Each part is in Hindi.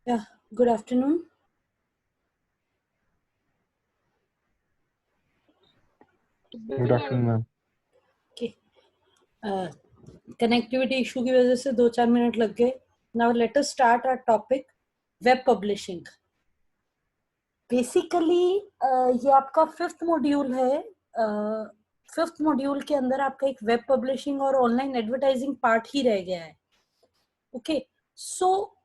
Yeah, good afternoon. Good afternoon ma'am. Okay. Connectivity issue की वजह से 2-4 मिनट लग गए. Now let us start our topic, web publishing. Basically ये आपका फिफ्थ मॉड्यूल है. फिफ्थ मॉड्यूल के अंदर आपका एक वेब पब्लिशिंग और ऑनलाइन एडवर्टाइजिंग पार्ट ही रह गया है. ओके, सो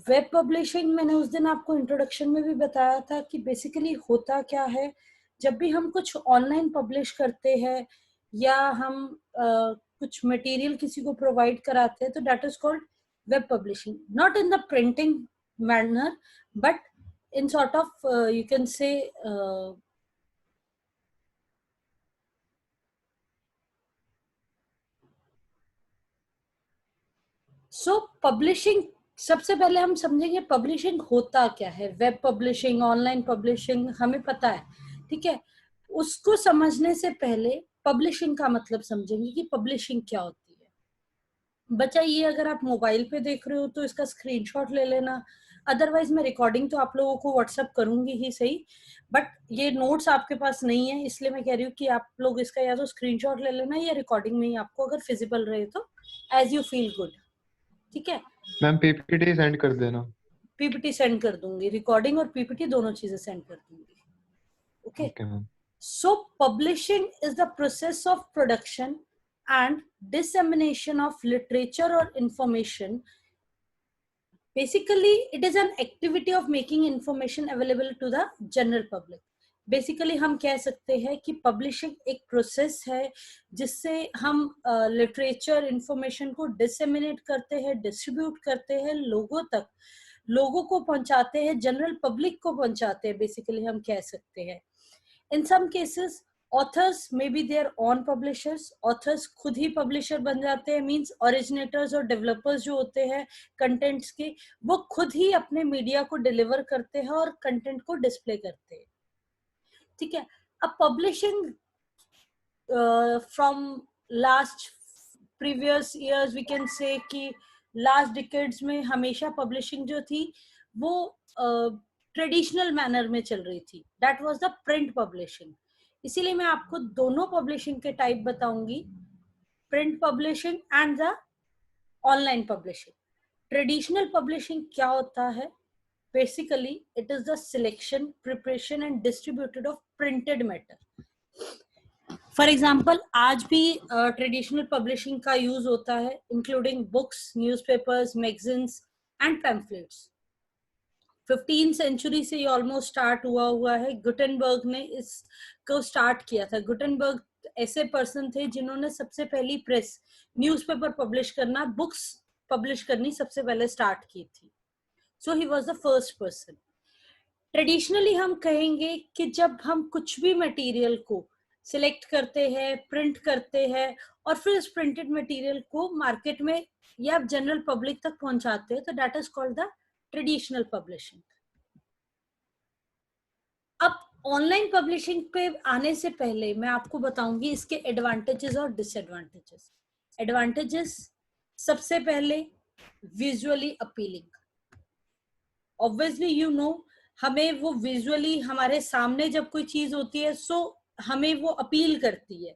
वेब पब्लिशिंग मैंने उस दिन आपको इंट्रोडक्शन में भी बताया था कि बेसिकली होता क्या है. जब भी हम कुछ ऑनलाइन पब्लिश करते हैं या हम कुछ मटेरियल किसी को प्रोवाइड कराते हैं तो that is called web publishing. Not in the printing manner but in sort of you can say so publishing. सबसे पहले हम समझेंगे पब्लिशिंग होता क्या है. वेब पब्लिशिंग, ऑनलाइन पब्लिशिंग हमें पता है, ठीक है. उसको समझने से पहले पब्लिशिंग का मतलब समझेंगे कि पब्लिशिंग क्या होती है. बच्चा, ये अगर आप मोबाइल पे देख रहे हो तो इसका स्क्रीनशॉट ले लेना. अदरवाइज मैं रिकॉर्डिंग तो आप लोगों को व्हाट्सएप करूंगी ही सही, बट ये नोट्स आपके पास नहीं है इसलिए मैं कह रही हूँ कि आप लोग इसका या तो स्क्रीनशॉट ले लेना या रिकॉर्डिंग में ही आपको अगर फिजिबल रहे तो एज यू फील गुड. ठीक है, मैम पीपीटी सेंड कर देना. पीपीटी सेंड कर दूंगी, रिकॉर्डिंग और पीपीटी दोनों चीजें सेंड कर दूंगी. Okay, okay ma'am. so publishing is the process of production and dissemination of literature or information. Basically it is an activity of making information available to the general public. Basically हम कह सकते हैं कि पब्लिशिंग एक प्रोसेस है जिससे हम लिटरेचर इंफॉर्मेशन को डिसेमिनेट करते हैं, डिस्ट्रीब्यूट करते हैं लोगों तक, लोगों को पहुंचाते हैं, जनरल पब्लिक को पहुंचाते हैं. बेसिकली हम कह सकते हैं in some cases authors may be their own publishers. Authors खुद ही पब्लिशर बन जाते हैं, मींस ओरिजिनेटर्स और डेवलपर्स जो होते हैं कंटेंट्स के, वो खुद ही अपने मीडिया को डिलीवर करते हैं और कंटेंट को डिस्प्ले करते हैं. ठीक है, अब publishing from last previous years we can say कि लास्ट डिकेड्स में हमेशा पब्लिशिंग जो थी वो ट्रेडिशनल मैनर में चल रही थी. That was the print publishing. इसीलिए मैं आपको दोनों पब्लिशिंग के टाइप बताऊंगी, print publishing and the online publishing. Traditional publishing क्या होता है? Basically, it is the selection, preparation and distributed of printed matter. For example आज भी ट्रेडिशनल पब्लिशिंग का यूज होता है, including books, newspapers, magazines and pamphlets. 15th century से ये ऑलमोस्ट स्टार्ट हुआ है. गुटेनबर्ग ने इसको स्टार्ट किया था. गुटेनबर्ग ऐसे पर्सन थे जिन्होंने सबसे पहली प्रेस, न्यूज़पेपर पब्लिश करना, बुक्स पब्लिश करनी सबसे पहले स्टार्ट की थी. So he was the first person. Traditionally हम कहेंगे कि जब हम कुछ भी मटेरियल को सिलेक्ट करते हैं, प्रिंट करते हैं और फिर इस प्रिंटेड मटेरियल को मार्केट में या जनरल पब्लिक तक पहुंचाते हैं तो that is called the traditional publishing. अब ऑनलाइन पब्लिशिंग पे आने से पहले मैं आपको बताऊंगी इसके एडवांटेजेस और डिसएडवांटेजेस. एडवांटेजेस, सबसे पहले visually appealing. Obviously you know, हमें वो विजुअली हमारे सामने जब कोई चीज होती है सो हमें वो अपील करती है.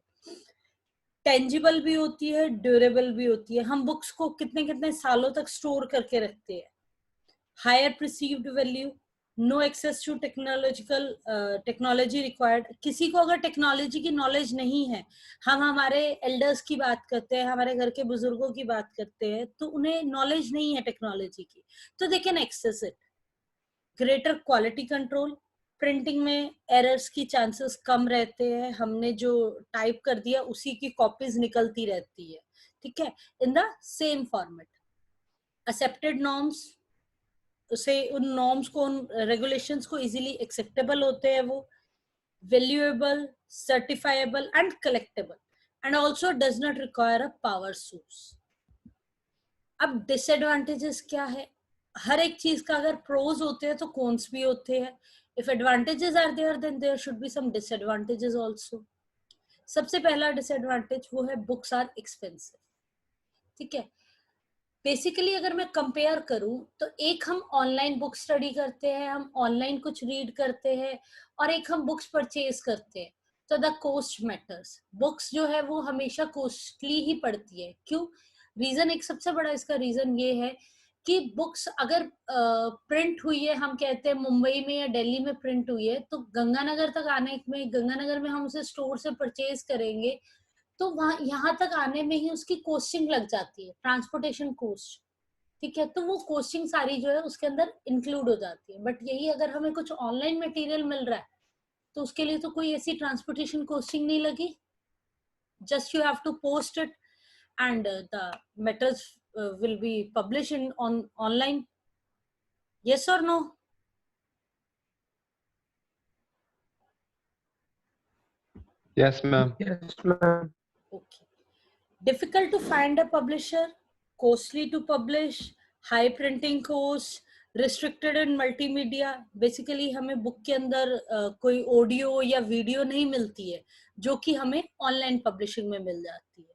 टेंजिबल भी होती है, ड्यूरेबल भी होती है. हम बुक्स को कितने कितने सालों तक स्टोर करके रखते हैं. Higher perceived value, no access to technology required. किसी को अगर टेक्नोलॉजी की नॉलेज नहीं है, हम हमारे एल्डर्स की बात करते हैं, हमारे घर के बुजुर्गों की बात करते हैं, तो उन्हें नॉलेज नहीं है टेक्नोलॉजी की, तो they can access it. Greater quality control, printing में एरर्स की चांसेस कम रहते हैं. हमने जो टाइप कर दिया उसी की कॉपीज निकलती रहती है, ठीक है, in the same format. Accepted norms, उसे उन नॉर्म्स को, उन रेगुलेशंस को इजीली एक्सेप्टेबल होते हैं वो. Valuable, certifiable and collectable and also does not require a power source. अब डिसएडवांटेजेस क्या है? हर एक चीज का अगर प्रोज होते हैं तो कॉन्स भी होते हैं. If advantages are there then there should be some disadvantages also. सबसे पहला डिसएडवांटेज वो है बुक्स आर एक्सपेंसिव. ठीक है, बेसिकली अगर मैं कंपेयर करूं तो एक हम ऑनलाइन बुक स्टडी करते हैं, हम ऑनलाइन कुछ रीड करते हैं, और एक हम बुक्स परचेज करते हैं। तो द कॉस्ट मैटर्स। बुक्स जो है वो हमेशा कॉस्टली ही पड़ती है। क्यों? रीजन, एक सबसे बड़ा इसका रीजन ये है कि बुक्स अगर प्रिंट हुई है, हम कहते हैं मुंबई में या दिल्ली में प्रिंट हुई है, तो गंगानगर तक आने में, गंगानगर में हम उसे स्टोर से परचेज करेंगे तो वहां यहाँ तक आने में ही उसकी कोस्टिंग लग जाती है, ट्रांसपोर्टेशन कोस्ट। ठीक है, तो वो कोस्टिंग सारी जो है उसके अंदर इंक्लूड हो जाती है। बट यही अगर हमें कुछ ऑनलाइन मटेरियल मिल रहा है तो उसके लिए तो कोई ऐसी ट्रांसपोर्टेशन कोस्टिंग नहीं लगी। Just you have to post it and the matters will be published in online. Yes or no? Yes, ma'am. Yes, ma'am. Okay. Difficult to find a publisher, costly to publish, high printing cost, restricted in multimedia. Basically हमें बुक के अंदर कोई ऑडियो या वीडियो नहीं मिलती है जो कि हमें ऑनलाइन पब्लिशिंग में मिल जाती है।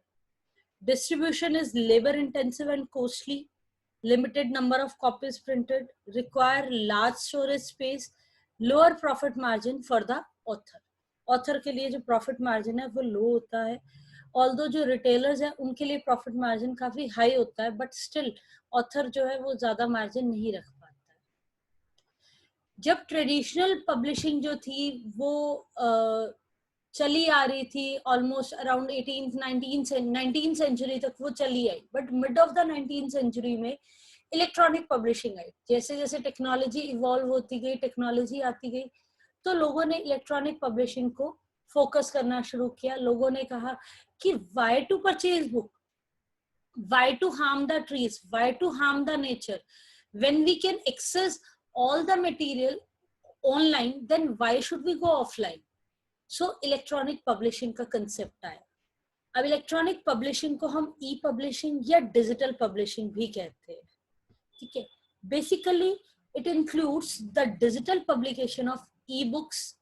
Distribution is labor intensive and costly. Limited number of copies printed, require large storage space, lower profit margin for the author. Author के लिए जो प्रॉफिट मार्जिन है वो लो होता है। ऑल्दो जो रिटेलर्स है उनके लिए प्रॉफिट मार्जिन काफी हाई होता है, बट स्टिल ऑथर जो है वो ज्यादा मार्जिन नहीं रख पाता है। जब ट्रेडिशनल पब्लिशिंग जो थी वो चली आ रही थी ऑलमोस्ट अराउंड 19th सेंचुरी तक वो चली आई, but mid of the 19th century में इलेक्ट्रॉनिक पब्लिशिंग आई। जैसे जैसे टेक्नोलॉजी इवॉल्व होती गई, टेक्नोलॉजी आती गई, तो लोगों ने इलेक्ट्रॉनिक पब्लिशिंग को फोकस करना शुरू किया। लोगों ने कहा कि why to purchase book, why to harm the trees, why to harm the nature, when we can access all the material online, then why should we go offline. So electronic publishing का कंसेप्ट आया। अब इलेक्ट्रॉनिक पब्लिशिंग को हम ई पब्लिशिंग या डिजिटल पब्लिशिंग भी कहते हैं। ठीक है, basically it includes the digital publication of e books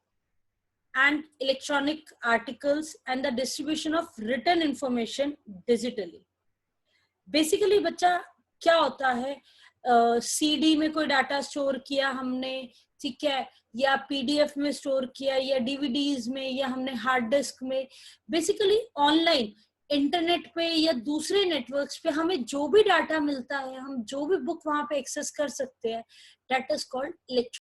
and electronic articles and the distribution of written information digitally. Basically बच्चा क्या होता है, सीडी में कोई डाटा स्टोर किया हमने, ठीक है, या पीडीएफ में स्टोर किया, या डीवीडीज में, या हमने हार्ड डिस्क में। बेसिकली ऑनलाइन इंटरनेट पे या दूसरे नेटवर्क्स पे हमें जो भी डाटा मिलता है, हम जो भी बुक वहां पे एक्सेस कर सकते हैं, दैट इज कॉल्ड इलेक्ट्रॉनिक